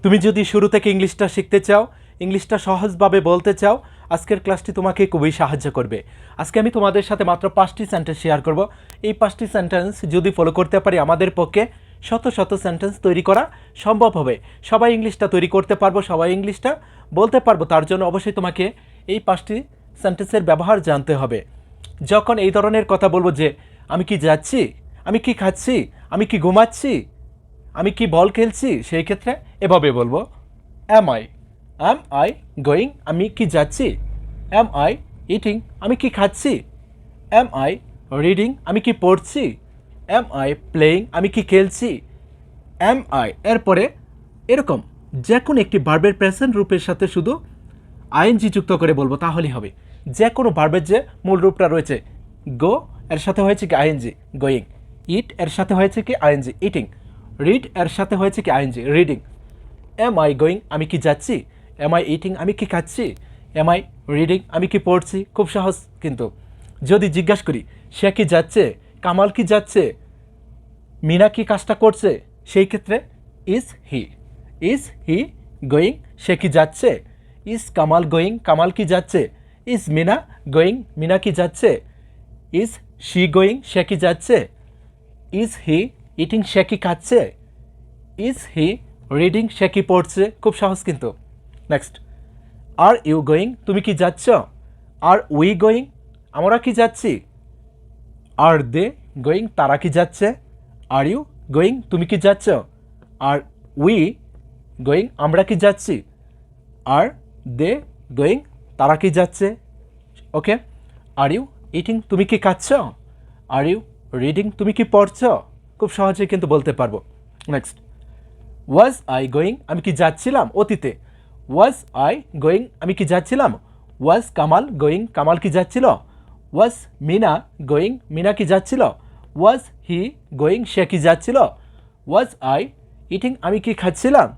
তুমি যদি শুরু থেকে ইংলিশটা শিখতে চাও, ইংলিশটা সহজভাবে বলতে চাও, আজকের ক্লাসটি তোমাকে খুবই সাহায্য করবে। আজকে আমি তোমাদের সাথে মাত্র 5টি সেন্টেন্স শেয়ার করব। এই 5টি সেন্টেন্স যদি ফলো করতে পারি আমাদের পক্ষে শত শত সেন্টেন্স তৈরি করা সম্ভব হবে। সবাই ইংলিশটা তৈরি করতে পারবো, সবাই ইংলিশটা বলতে পারবো। তার জন্য অবশ্যই তোমাকে এই 5টি সেন্টেন্সের ব্যবহার জানতে হবে। যখন এই ধরনের কথা বলবো যে আমি কি যাচ্ছি, আমি কি খাচ্ছি, আমি কি ঘুমাচ্ছি, আমি কি বল খেলছি, সেই ক্ষেত্রে এভাবে বলবো অ্যাম আই গোয়িং, আমি কি যাচ্ছি। অ্যাম আই ইটিং, আমি কি খাচ্ছি। অ্যাম আই রিডিং, আমি কি পড়ছি। অ্যাম আই প্লেয়িং, আমি কি খেলছি। অ্যাম আই এরপরে এরকম যে কোনো একটি ভার্বের প্রেজেন্ট রূপের সাথে শুধু আইএনজি যুক্ত করে বলবো, তাহলেই হবে। যে কোনো ভার্বের যে মূল রূপটা রয়েছে, গো এর সাথে হয়েছে কি আইএনজি গোয়িং, ইট এর সাথে হয়েছে কি আইএনজি ইটিং, রিড এর সাথে হয়েছে কি ING reading. Am I going, আমি কি যাচ্ছি। এম আই ইটিং, আমি কি খাচ্ছি। এম আই রিডিং, আমি কি পড়ছি। খুব সহজ। কিন্তু যদি জিজ্ঞাসা করি সে কি যাচ্ছে, কামাল কি যাচ্ছে, মিনা কি কাজটা করছে, সেই ক্ষেত্রে ইজ হি গোয়িং, সে কি যাচ্ছে। ইজ কামাল গোয়িং, কামাল কি যাচ্ছে। ইজ মিনা গোয়িং, মিনা কি যাচ্ছে। ইজ শি গোয়িং, সে কি যাচ্ছে। ইজ হি ইটিং, সে কি খাচ্ছে। ইজ হি রিডিং, সে কি পড়ছে। খুব সহজ কিন্তু। নেক্সট, আর ইউ গোয়িং, তুমি কি যাচ্ছ। আর উই গোয়িং, আমরা কি যাচ্ছি। আর দে গোয়িং, তারা কি যাচ্ছে। আর ইউ গোয়িং, তুমি কি যাচ্ছ। আর উই গোয়িং, আমরা কি যাচ্ছি। আর দে গোয়িং, তারা কি যাচ্ছে। ওকে। আর ইউ ইটিং, তুমি কি খাচ্ছ। আর ইউ রিডিং, তুমি কি পড়ছ। খুব সহজেই কিন্তু বলতে পারবো। নেক্সট, ওয়াজ আই গোয়িং, আমি কি যাচ্ছিলাম। অতীতে ওয়াজ আই গোয়িং, আমি কি যাচ্ছিলাম। ওয়াজ কামাল গোয়িং, কামাল কি যাচ্ছিল। ওয়াজ মিনা গোয়িং, মিনা কি যাচ্ছিল। ওয়াজ হি গোয়িং, সে কি যাচ্ছিল। ওয়াজ আই ইটিং, আমি কি খাচ্ছিলাম।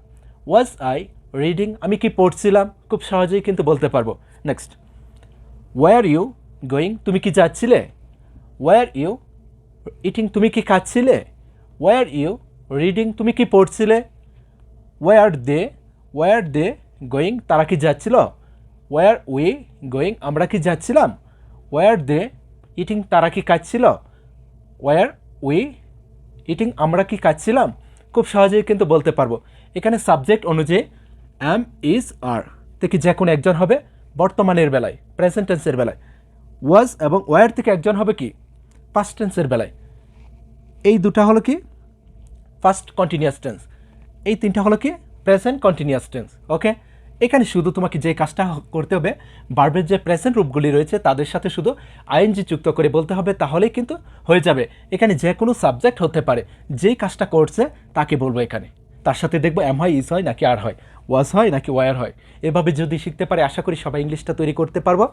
ওয়াজ আই রিডিং, আমি কি পড়ছিলাম। খুব সহজেই কিন্তু বলতে পারবো। নেক্সট, ওয়ার ইউ গোয়িং, তুমি কি যাচ্ছিলে। ওয়ার ইউ ইটিং, তুমি কি খাচ্ছিলে। ওয়ার ইউ রিডিং, তুমি কি পড়ছিলে। ওয়ার দে গোয়িং, তারা কি যাচ্ছিল। ওয়ার উই গোয়িং, আমরা কি যাচ্ছিলাম। ওয়ার দে ইটিং, তারা কি খাচ্ছিল। ওয়ার উই ইটিং, আমরা কি খাচ্ছিলাম। খুব সহজেই কিন্তু বলতে পারবো। এখানে সাবজেক্ট অনুযায়ী অ্যাম ইজ আর থেকে যে কোনো একজন হবে বর্তমানের বেলায়, প্রেজেন্ট টেন্সের বেলায়। ওয়াজ এবং ওয়ার থেকে একজন হবে কি পাস্ট টেন্সের বেলায়। এই দুটা হলো কি ফার্স্ট কন্টিনিউয়াস টেন্স, এই তিনটা হলো কি প্রেজেন্ট কন্টিনিউয়াস টেন্স। ওকে। এখানে শুধু তোমাকে যে কাজটা করতে হবে, ভার্বের যে প্রেজেন্ট রূপগুলি রয়েছে তাদের সাথে শুধু আইএনজি যুক্ত করে বলতে হবে, তাহলেই কিন্তু হয়ে যাবে। এখানে যে কোনো সাবজেক্ট হতে পারে, যেই কাজটা করছে তাকে বলবো এখানে। তার সাথে দেখবো এম হয়, ইজ হয় নাকি আর হয়, ওয়াজ হয় নাকি ওয়ার হয়। এভাবে যদি শিখতে পারে আশা করি সবাই ইংলিশটা তৈরি করতে পারবো,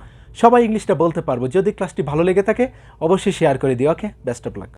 সবাই ইংলিশটা বলতে পারবো। যদি ক্লাসটি ভালো লেগে থাকে অবশ্যই শেয়ার করে দিও। ওকে, বেস্ট অফ লাক।